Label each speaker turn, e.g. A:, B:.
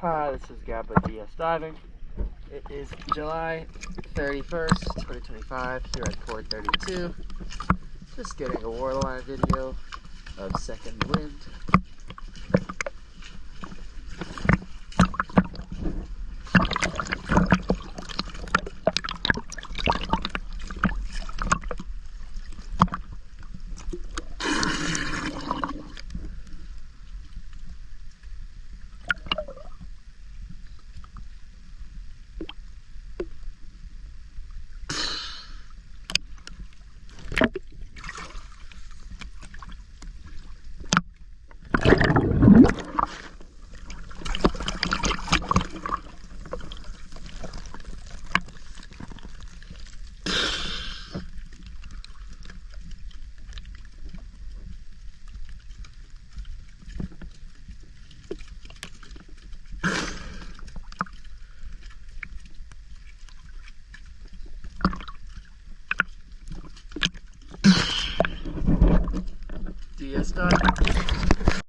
A: Hi, this is Gab with DS Diving. It is July 31st, 2025, here at Port 32. Just getting a waterline video of second wind. DS Diving.